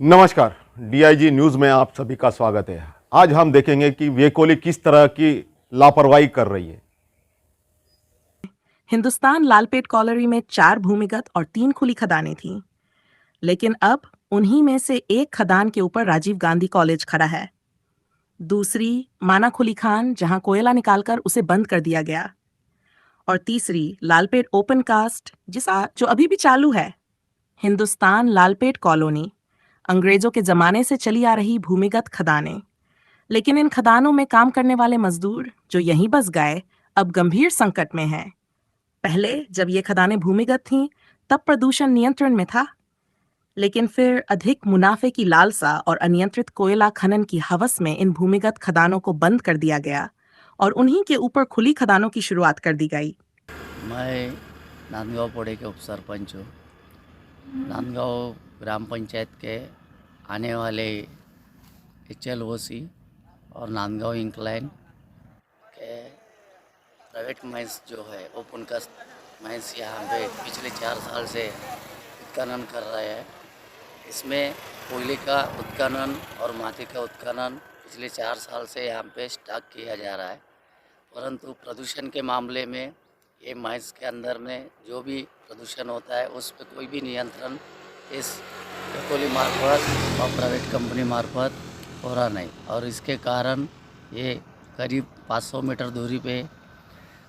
नमस्कार। DIG news में आप सभी का स्वागत है। आज हम देखेंगे कि वेकोली किस तरह की लापरवाही कर रही है। हिंदुस्तान लालपेट कॉलोनी में 4 भूमिगत और 3 खुली खदानें थीं, लेकिन अब उन्हीं में से एक खदान के ऊपर राजीव गांधी कॉलेज खड़ा है। दूसरी माना खुली खान, जहां कोयला निकालकर उसे बंद कर दिया गया, और तीसरी लालपेट ओपन कास्ट जो अभी भी चालू है। हिंदुस्तान लालपेट कॉलोनी अंग्रेजों के जमाने से चली आ रही भूमिगत खदानें, लेकिन इन खदानों में काम करने वाले मजदूर जो यहीं बस गए, अब गंभीर संकट में हैं। पहले जब ये खदानें भूमिगत थीं, तब प्रदूषण नियंत्रण में था, लेकिन फिर अधिक मुनाफे की लालसा और अनियंत्रित कोयला खनन की हवस में इन भूमिगत खदानों को बंद कर दिया गया और उन्हीं के ऊपर खुली खदानों की शुरुआत कर दी गई। मैं नांदगांव पोड़े के उप सरपंच हूँ। नांदगांव ग्राम पंचायत के आने वाले HLOC और नांदगांव इंक्लाइन के प्राइवेट माइंस जो है ओपन कास्ट माइंस यहाँ पे पिछले 4 साल से उत्खनन कर रहे हैं। इसमें कोयले का उत्खनन और माटी का उत्खनन पिछले 4 साल से यहाँ पे स्टॉक किया जा रहा है, परंतु प्रदूषण के मामले में ये माइंस के अंदर में जो भी प्रदूषण होता है उस पर कोई भी नियंत्रण इस वेकोली मार्फत और प्राइवेट कंपनी मार्फत हो रहा नहीं, और इसके कारण ये करीब 500 मीटर दूरी पे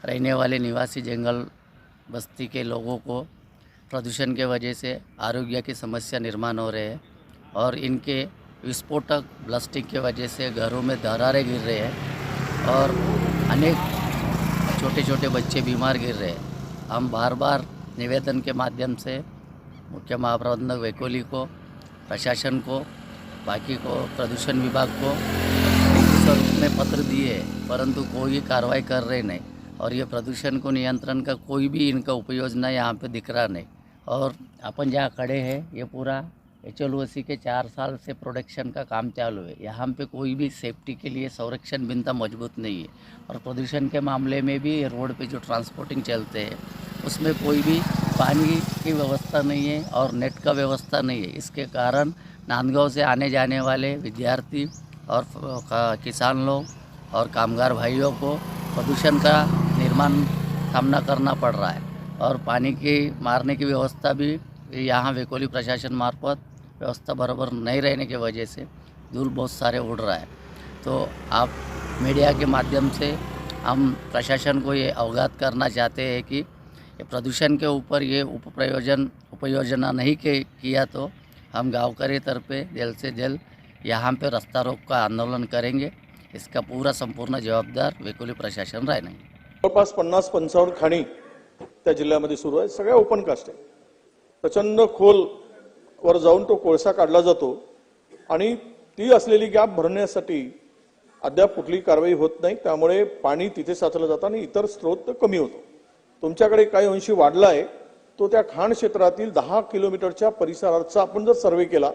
रहने वाले निवासी जंगल बस्ती के लोगों को प्रदूषण के वजह से आरोग्य की समस्या निर्माण हो रहे हैं, और इनके विस्फोटक प्लास्टिक के वजह से घरों में दरारें गिर रहे हैं और अनेक छोटे छोटे बच्चे बीमार गिर रहे हैं। हम बार बार निवेदन के माध्यम से मुख्य महाप्रबंधक वेकोली को, प्रशासन को, बाकी को, प्रदूषण विभाग को लिखित स्वरूप में पत्र दिए, परंतु कोई कार्रवाई कर रहे नहीं, और ये प्रदूषण को नियंत्रण का कोई भी इनका उपयोजना यहाँ पे दिख रहा नहीं। और अपन जहाँ खड़े हैं ये पूरा HLOC के 4 साल से प्रोडक्शन का काम चालू है। यहाँ पे कोई भी सेफ्टी के लिए संरक्षण भिंता मजबूत नहीं है, और प्रदूषण के मामले में भी रोड पे जो ट्रांसपोर्टिंग चलते हैं उसमें कोई भी पानी की व्यवस्था नहीं है और नेट का व्यवस्था नहीं है। इसके कारण नांदगांव से आने जाने वाले विद्यार्थी और किसान लोग और कामगार भाइयों को प्रदूषण का निर्माण सामना करना पड़ रहा है, और पानी की मारने की व्यवस्था भी यहाँ वेकोली प्रशासन मार्फत व्यवस्था बराबर नहीं रहने की वजह से धूल बहुत सारे उड़ रहा है। तो आप मीडिया के माध्यम से हम प्रशासन को ये अवगत करना चाहते हैं कि ये प्रदूषण के ऊपर ये उपयोजना नहीं किया तो हम गाँव के तरफे जल्द से जल्द यहाँ पे रास्ता रोक का आंदोलन करेंगे। इसका पूरा संपूर्ण जवाबदार वेकोली प्रशासन राहणार। जवळपास 50-55 खाणी त्या जिल्ह्यामध्ये सुरू आहे। सगळ्या ओपन कास्ट आहे। प्रचंड खोल वर जाऊन तो कोळसा काढला जातो आणि ती असलेली गॅप भरण्यासाठी अद्याप कुठली कारवाई होत नाही, त्यामुळे पाणी तिथे साचलं जातं आणि इतर स्रोत कमी होतो। तुमच्याकडे काही अंशी वाढला आहे, तो त्या खाण क्षेत्रातील 10 किलोमीटरच्या परिसराचा आपण जर सर्वे केला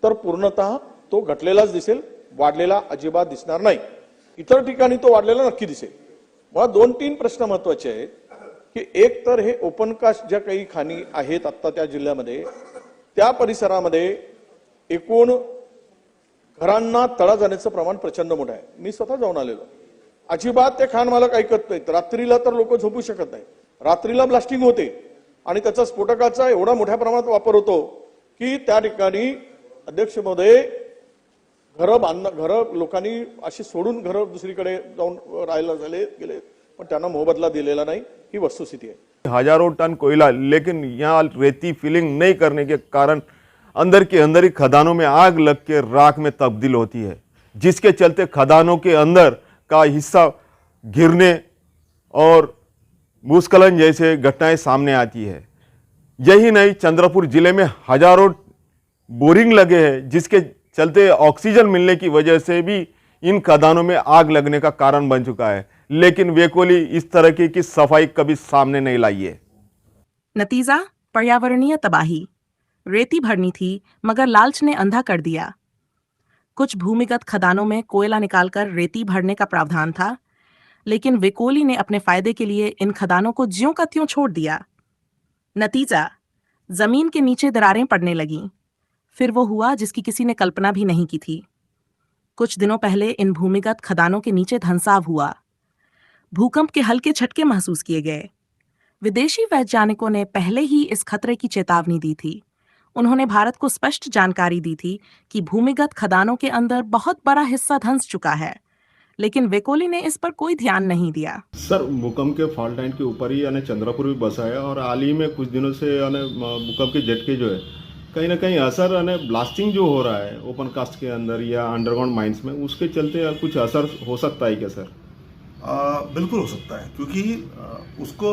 तर पूर्णतः तो घटलेलाच दिसेल, वाढलेला अजिबात दिसणार नाही। इतर ठिकाणी तो वाढलेला नक्की दिसेल। मला 2-3 प्रश्न महत्त्वाचे आहेत की एक तर हे ओपन कास्ट ज्या काही खाणी आहेत आता त्या जिल्ह्यामध्ये, त्या परिसरामध्ये एकूण घरांना तडा जाण्याचं प्रमाण प्रचंड मोठं आहे। मी स्वतः जाऊन आलेलो। अजिबात ते खाण मालक ऐकत नाहीत। रात्रीला तर लोक झोपू शकत नाही। रात्रीला ब्लास्टिंग होते आणि त्याचा स्फोटकाचा एवढा मोठ्या प्रमाणात वापर होतो की त्या ठिकाणी अध्यक्ष महोदय घर लोकांनी अशी सोडून घर दुसरीकडे जाऊन राहायला गेले, पण त्यांना मोबदला दिलेला नाही। ही वस्तुस्थिती है। हजारों टन कोयला, लेकिन यहाँ रेती फिलिंग नहीं करने के कारण अंदर के अंदर ही खदानों में आग लग के राख में तब्दील होती है, जिसके चलते खदानों के अंदर का हिस्सा गिरने और भूस्खलन जैसे घटनाएं सामने आती है। यही नहीं, चंद्रपुर जिले में हजारों बोरिंग लगे हैं, जिसके चलते ऑक्सीजन मिलने की वजह से भी इन खदानों में आग लगने का कारण बन चुका है, लेकिन वेकोली इस तरह की सफाई कभी सामने नहीं लाई है। नतीजा पर्यावरणीय तबाही। रेती भरनी थी, मगर लालच ने अंधा कर दिया। कुछ भूमिगत खदानों में कोयला निकालकर रेती भरने का प्रावधान था, लेकिन वेकोली ने अपने फायदे के लिए इन खदानों को ज्यों का त्यों छोड़ दिया। नतीजा, जमीन के नीचे दरारें पड़ने लगीं। फिर वो हुआ जिसकी किसी ने कल्पना भी नहीं की थी। कुछ दिनों पहले इन भूमिगत खदानों के नीचे धंसाव हुआ। भूकंप के हल्के झटके महसूस किए गए। विदेशी वैज्ञानिकों ने पहले ही इस खतरे की चेतावनी दी थी। उन्होंने भारत को स्पष्ट जानकारी दी थी कि भूमिगत खदानों के अंदर बहुत बड़ा हिस्सा धंस चुका है, लेकिन वेकोली ने इस पर कोई ध्यान नहीं दिया। सर, भूकंप के फॉल्ट लाइन के ऊपर ही यानी चंद्रपुर भी बसा है और हाल ही में कुछ दिनों से यानी भूकंप के झटके जो है कहीं ना कहीं असर यानी ब्लास्टिंग जो हो रहा है ओपन कास्ट के अंदर या अंडरग्राउंड माइंस में, उसके चलते कुछ असर हो सकता है क्या सर? बिल्कुल हो सकता है, क्योंकि उसको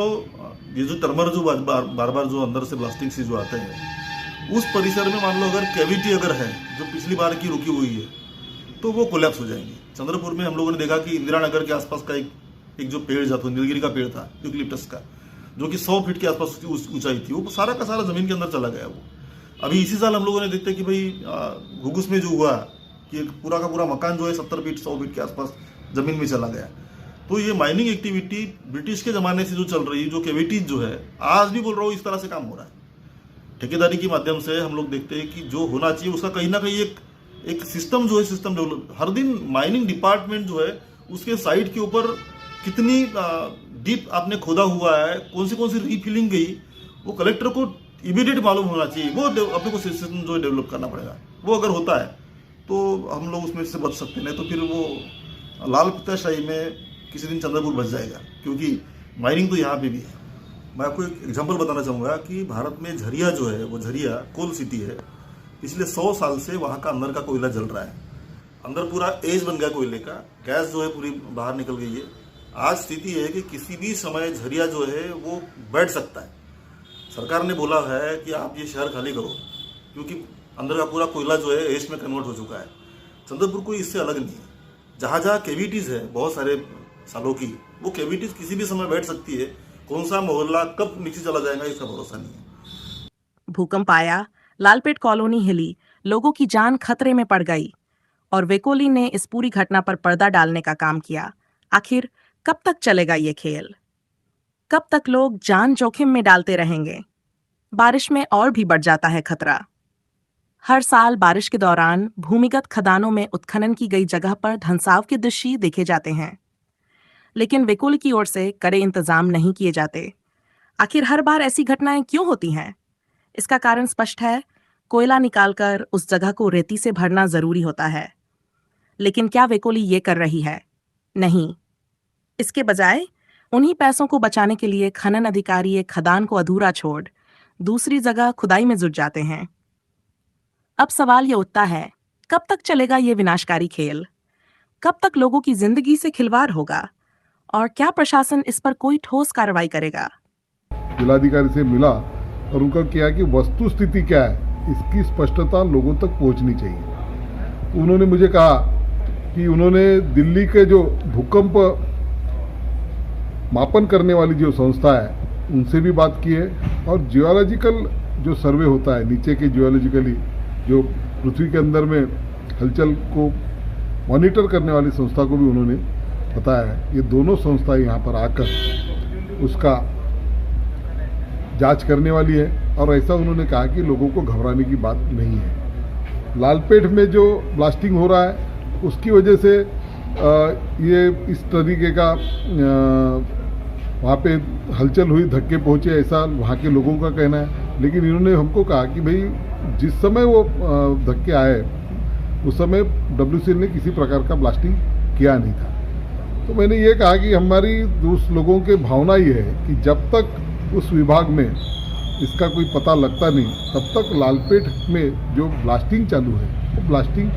ये जो टर्मर जो बार बार जो अंदर से ब्लास्टिंग से जो आते हैं उस परिसर में मान लो अगर कैविटी अगर है जो पिछली बार की रुकी हुई है तो वो कोलैप्स हो जाएंगी। चंद्रपुर में हम लोगों ने देखा कि इंदिरा नगर के आसपास का एक जो पेड़ था, नीलगिरी का पेड़ था यूकलिप्टस का, जो कि 100 फीट के आसपास की ऊंचाई थी, वो सारा का सारा जमीन के अंदर चला गया। वो अभी इसी साल हम लोगों ने देखते कि भाई घुघुस में जो हुआ कि पूरा का पूरा मकान जो है 70 फीट 100 फीट के आसपास जमीन में चला गया। तो ये माइनिंग एक्टिविटी ब्रिटिश के ज़माने से जो चल रही है, जो कैविटीज जो है, आज भी बोल रहा हूँ इस तरह से काम हो रहा है। ठेकेदारी के माध्यम से हम लोग देखते हैं कि जो होना चाहिए उसका कहीं ना कहीं एक सिस्टम जो है, सिस्टम डेवलप, हर दिन माइनिंग डिपार्टमेंट जो है उसके साइट के ऊपर कितनी डीप आपने खोदा हुआ है, कौन सी रीफिलिंग गई, वो कलेक्टर को इमीडिएट मालूम होना चाहिए। वो अपने को सिस्टम जो है डेवलप करना पड़ेगा। वो अगर होता है तो हम लोग उसमें से बच सकते हैं, नहीं तो फिर वो लाल पिताशाही में किसी दिन चंद्रपुर बच जाएगा, क्योंकि माइनिंग तो यहाँ पे भी है। मैं आपको एक एग्जांपल बताना चाहूँगा कि भारत में झरिया जो है, वो झरिया कोल सिटी है। पिछले 100 साल से वहाँ का अंदर का कोयला जल रहा है, अंदर पूरा एज बन गया कोयले का, गैस जो है पूरी बाहर निकल गई है। आज स्थिति है कि किसी भी समय झरिया जो है वो बैठ सकता है। सरकार ने बोला है कि आप ये शहर खाली करो, क्योंकि अंदर का पूरा कोयला जो है एज में कन्वर्ट हो चुका है। चंद्रपुर कोई इससे अलग नहीं है। जहाँ जहाँ कैविटीज़ है बहुत सारे सालों की, वो कैविटीज़ किसी भी समय बैठ सकती है। कौन सा मोहल्ला कब नीचे चला जाएगा इसका भरोसा नहीं है। भूकंप आया, लालपेट कॉलोनी हिली, लोगों की जान खतरे में पड़ गई और वेकोली ने इस पूरी घटना पर पर्दा डालने का काम किया। आखिर कब तक चलेगा ये खेल? कब तक लोग जान जोखिम में डालते रहेंगे? बारिश में और भी बढ़ जाता है खतरा। हर साल बारिश के दौरान भूमिगत खदानों में उत्खनन की गई जगह पर धंसाव के दृश्य देखे जाते हैं, लेकिन वेकोली की ओर से कड़े इंतजाम नहीं किए जाते। आखिर हर बार ऐसी घटनाएं क्यों होती हैं? इसका कारण स्पष्ट है, कोयला निकालकर उस जगह को रेती से भरना जरूरी होता है। लेकिन क्या वेकोली ये कर रही है? नहीं। इसके बजाय उन्हीं पैसों को बचाने के लिए खनन अधिकारी एक खदान को अधूरा छोड़ दूसरी जगह खुदाई में जुट जाते हैं। अब सवाल ये उठता है, कब तक चलेगा ये विनाशकारी खेल? कब तक लोगों की जिंदगी से खिलवाड़ होगा? और क्या प्रशासन इस पर कोई ठोस कार्रवाई करेगा? जिलाधिकारी से मिला और उनका किया कि वस्तु स्थिति क्या है, इसकी स्पष्टता लोगों तक पहुंचनी चाहिए। तो उन्होंने मुझे कहा कि उन्होंने दिल्ली के जो भूकंप मापन करने वाली जो संस्था है उनसे भी बात की है, और जियोलॉजिकल जो सर्वे होता है, नीचे के जियोलॉजिकली जो पृथ्वी के अंदर में हलचल को मॉनिटर करने वाली संस्था को भी उन्होंने बताया है। ये दोनों संस्थाएं यहाँ पर आकर उसका जांच करने वाली है, और ऐसा उन्होंने कहा कि लोगों को घबराने की बात नहीं है। लालपेट में जो ब्लास्टिंग हो रहा है उसकी वजह से ये इस तरीके का वहाँ पे हलचल हुई, धक्के पहुँचे, ऐसा वहाँ के लोगों का कहना है। लेकिन इन्होंने हमको कहा कि भाई जिस समय वो धक्के आए उस समय WCL ने किसी प्रकार का ब्लास्टिंग किया नहीं था। तो मैंने ये कहा कि हमारी उस लोगों के भावना ये है कि जब तक उस विभाग में इसका कोई पता लगता नहीं, तब तक लालपेट में जो ब्लास्टिंग चालू है वो ब्लास्टिंग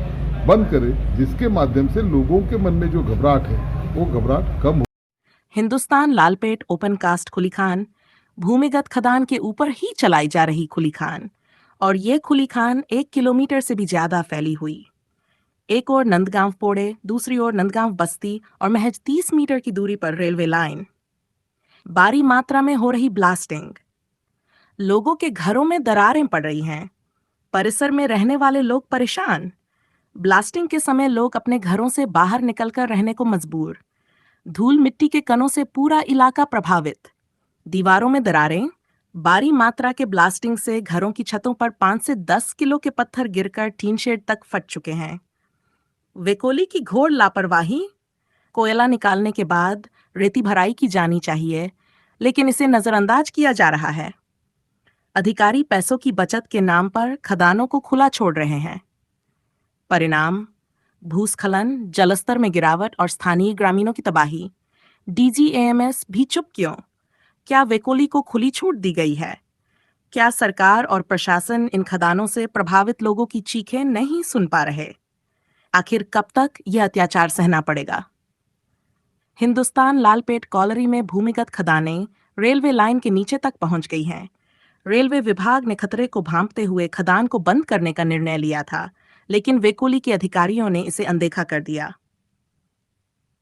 बंद करे, जिसके माध्यम से लोगों के मन में जो घबराहट है वो घबराहट कम हो। हिंदुस्तान लालपेट ओपन कास्ट खुली खान भूमिगत खदान के ऊपर ही चलाई जा रही खुली खान, और ये खुली खान 1 किलोमीटर से भी ज्यादा फैली हुई। एक ओर नंदगांव पोड़े, दूसरी ओर नंदगांव बस्ती, और महज 30 मीटर की दूरी पर रेलवे लाइन। भारी मात्रा में हो रही ब्लास्टिंग, लोगों के घरों में दरारें पड़ रही हैं, परिसर में रहने वाले लोग परेशान। ब्लास्टिंग के समय लोग अपने घरों से बाहर निकलकर रहने को मजबूर। धूल मिट्टी के कणों से पूरा इलाका प्रभावित। दीवारों में दरारें, भारी मात्रा के ब्लास्टिंग से घरों की छतों पर 5 से 10 किलो के पत्थर गिरकर टीन शेड तक फट चुके हैं। वेकोली की घोर लापरवाही। कोयला निकालने के बाद रेती भराई की जानी चाहिए, लेकिन इसे नजरअंदाज किया जा रहा है। अधिकारी पैसों की बचत के नाम पर खदानों को खुला छोड़ रहे हैं। परिणाम भूस्खलन, जलस्तर में गिरावट और स्थानीय ग्रामीणों की तबाही। डीजीएमएस भी चुप क्यों? क्या वेकोली को खुली छूट दी गई है? क्या सरकार और प्रशासन इन खदानों से प्रभावित लोगों की चीखें नहीं सुन पा रहे? आखिर कब तक यह अत्याचार सहना पड़ेगा? हिंदुस्तान लालपेट कॉलरी में भूमिगत खदानें रेलवे लाइन के नीचे तक पहुंच गई हैं। रेलवे विभाग ने खतरे को भांपते हुए खदान को बंद करने का निर्णय लिया था, लेकिन वेकोली के अधिकारियों ने इसे अनदेखा कर दिया।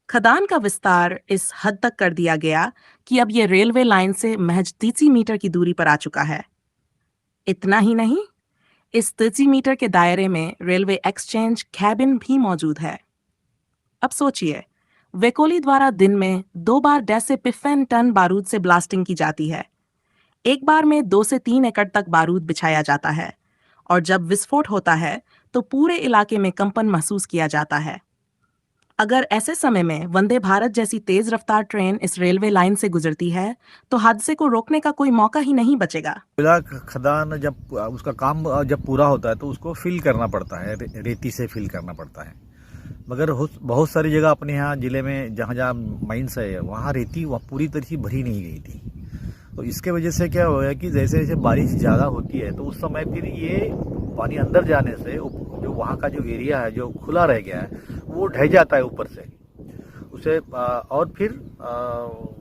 खदान का विस्तार इस हद तक कर दिया गया कि अब यह रेलवे लाइन से महज 30 मीटर की दूरी पर आ चुका है। इतना ही नहीं, इस 30 मीटर के दायरे में रेलवे एक्सचेंज कैबिन भी मौजूद है। अब सोचिए, वेकोली द्वारा दिन में 2 बार डेसिपिफेन टन बारूद से ब्लास्टिंग की जाती है। एक बार में 2 से 3 एकड़ तक बारूद बिछाया जाता है, और जब विस्फोट होता है तो पूरे इलाके में कंपन महसूस किया जाता है। अगर ऐसे समय में वंदे भारत जैसी तेज रफ्तार ट्रेन इस रेलवे लाइन से गुजरती है तो हादसे को रोकने का कोई मौका ही नहीं बचेगा। खदान जब उसका काम जब पूरा होता है तो उसको फिल करना पड़ता है, रेती से फिल करना पड़ता है। मगर बहुत सारी जगह अपने यहाँ जिले में जहाँ जहाँ माइंस है वहाँ रेती पूरी तरह से भरी नहीं गई थी। तो इसके वजह से क्या हुआ कि जैसे जैसे बारिश ज़्यादा होती है तो उस समय फिर ये पानी अंदर जाने से जो वहाँ का जो एरिया है जो खुला रह गया है वो ढह जाता है ऊपर से उसे, और फिर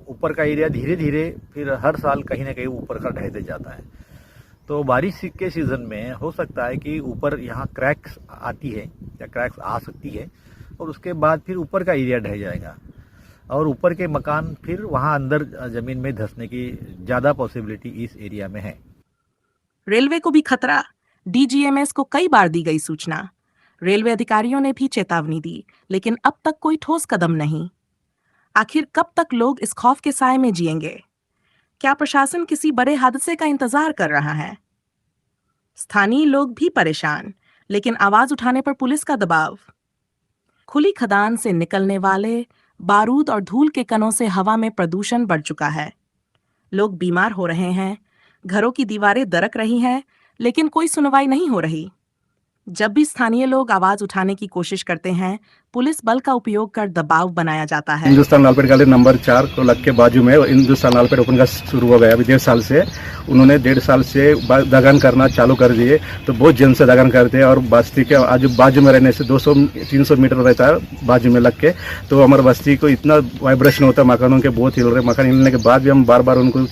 ऊपर का एरिया धीरे धीरे फिर हर साल कहीं ना कहीं ऊपर का ढहते जाता है। तो बारिश के सीज़न में हो सकता है कि ऊपर यहाँ क्रैक्स आती है या क्रैक्स आ सकती है, और उसके बाद फिर ऊपर का एरिया ढह जाएगा और ऊपर के मकान फिर वहाँ अंदर ज़मीन में धंसने की ज़्यादा पॉसिबिलिटी इस एरिया में है। रेलवे को भी खतरा। डीजीएमएस को कई बार दी गई सूचना, रेलवे अधिकारियों ने भी चेतावनी दी, लेकिन अब तक कोई ठोस कदम नहीं। आखिर कब तक लोग इस खौफ के साए में जिएंगे? क्या प्रशासन किसी बड़े हादसे का इंतजार कर रहा है? स्थानीय लोग भी परेशान, लेकिन आवाज उठाने पर पुलिस का दबाव। खुली खदान से निकलने वाले बारूद और धूल के कणों से हवा में प्रदूषण बढ़ चुका है। लोग बीमार हो रहे हैं, घरों की दीवारें दरक रही हैं, लेकिन कोई सुनवाई नहीं हो रही। जब भी स्थानीय लोग आवाज उठाने की कोशिश करते हैं, पुलिस बल का उपयोग कर दबाव बनाया जाता है। हिंदुस्तान लालपेट कॉलेज नंबर 4 को लग के बाजू में हिंदुस्तान लालपेट ओपन का शुरू हो गया। अभी 1.5 साल से उन्होंने 1.5 साल से दगन करना चालू कर दिए, तो बहुत जन से दगन करते हैं। और बस्ती के आजू बाजू में रहने से 200-300 मीटर रहता है बाजू में लग के, तो हमारे बस्ती को इतना वाइब्रेशन होता है, मकानों के बहुत हिल रहे। मकान हिलने के बाद भी हम बार बार उनको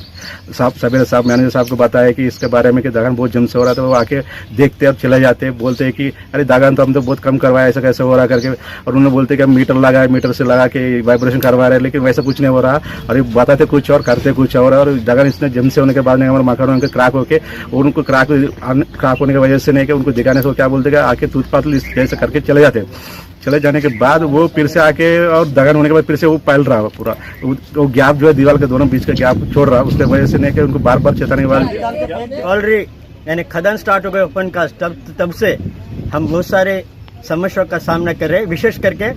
सवेरे साहब मैनेजर साहब को बताया कि इसके बारे में कि दगन बहुत जन से हो रहा था। वो आके देखते और चले जाते, बोलते हैं कि अरे दगन तो हम तो बहुत कम करवाया, ऐसा कैसे हो रहा करके। और उन्होंने बोलते कि हम मीटर लगाए, मीटर से लगा के वाइब्रेशन करवा रहे हैं, लेकिन वैसा कुछ नहीं हो रहा। और ये बताते कुछ और करते कुछ और दगन इसने जम से होने के बाद हमारे मकानों के क्रैक होके, उनको क्रैक होने की वजह से नहीं कि उनको दिखाने से क्या बोलते आके टूथ पातल जैसे करके चले जाते। चले जाने के बाद वो फिर से आके और दगन होने के बाद फिर से वो फैल रहा पूरा, वो गैप जो है दीवार के दोनों बीच का गैप छोड़ रहा, उसके वजह से नहीं कि उनको बार बार चेताने के बाद ऑलरेडी यानी खदान स्टार्ट हो गए ओपन कास्ट, तब से हम बहुत सारे समस्याओं का सामना कर रहे हैं, विशेष करके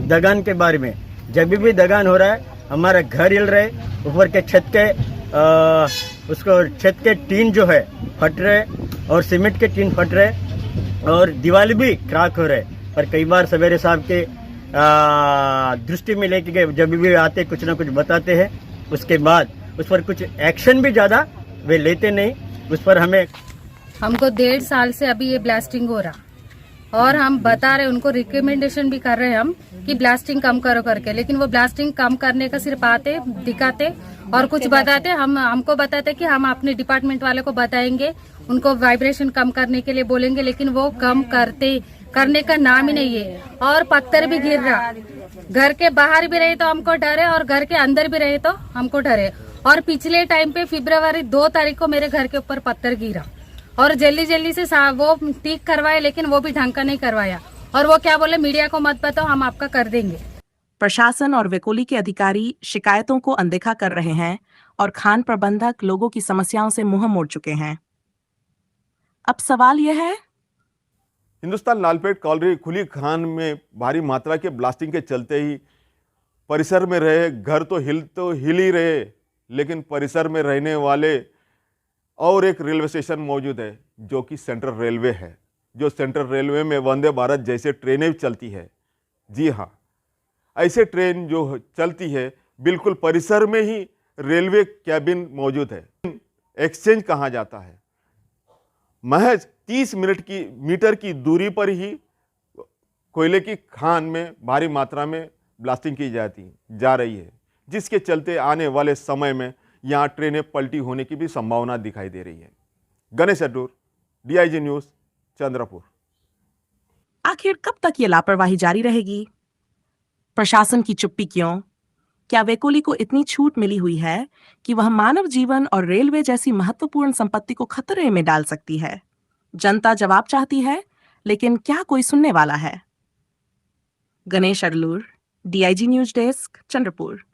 दगान के बारे में। जब भी दगान हो रहा है हमारा घर हिल रहे, ऊपर के छत के उसको छत के टीन जो है फट रहे और सीमेंट के टीन फट रहे और दीवार भी क्रैक हो रहे। पर कई बार सवेरे साहब के दृष्टि में लेके जब भी आते कुछ ना कुछ बताते हैं, उसके बाद उस पर कुछ एक्शन भी ज़्यादा वे लेते नहीं। उस पर हमको 1.5 साल से अभी ये ब्लास्टिंग हो रहा, और हम बता रहे, उनको रिकमेंडेशन भी कर रहे हैं हम कि ब्लास्टिंग कम करो करके, लेकिन वो ब्लास्टिंग कम करने का सिर्फ आते दिखाते और कुछ बताते। हमको बताते कि हम अपने डिपार्टमेंट वाले को बताएंगे, उनको वाइब्रेशन कम करने के लिए बोलेंगे, लेकिन वो कम करने का नाम ही नहीं है। और पत्थर भी गिर रहा, घर के बाहर भी रहे तो हमको डर है और घर के अंदर भी रहे तो हमको डर है। और पिछले टाइम पे फरवरी 2 तारीख को मेरे घर के ऊपर पत्थर गिरा और जल्दी से वो ठीक करवाया, लेकिन वो भी ढंग का नहीं करवाया। और वो क्या बोले, मीडिया को मत बताओ, हम आपका कर देंगे। प्रशासन और वेकोली के अधिकारी शिकायतों को अनदेखा कर रहे हैं और खान प्रबंधक लोगों की समस्याओं से मुंह मोड़ चुके हैं। अब सवाल यह है, हिंदुस्तान लालपेट कॉलोनी खुली खान में भारी मात्रा के ब्लास्टिंग के चलते ही परिसर में रहे घर तो हिल ही रहे, लेकिन परिसर में रहने वाले और एक रेलवे स्टेशन मौजूद है जो कि सेंट्रल रेलवे है, जो सेंट्रल रेलवे में वंदे भारत जैसे ट्रेनें चलती है। जी हाँ, ऐसे ट्रेन जो चलती है बिल्कुल परिसर में ही रेलवे कैबिन मौजूद है। एक्सचेंज कहा जाता है। महज 30 मीटर की दूरी पर ही कोयले की खान में भारी मात्रा में ब्लास्टिंग की जा रही है, जिसके चलते आने वाले समय में यहाँ ट्रेनें पलटी होने की भी संभावना दिखाई दे रही है। Ganesh Addur, DIG news, Chandrapur. आखिर कब तक ये लापरवाही जारी रहेगी? प्रशासन की चुप्पी क्यों? क्या वेकोली को इतनी छूट मिली हुई है कि वह मानव जीवन और रेलवे जैसी महत्वपूर्ण संपत्ति को खतरे में डाल सकती है? जनता जवाब चाहती है, लेकिन क्या कोई सुनने वाला है? Ganesh Adlur, DIG news desk, Chandrapur.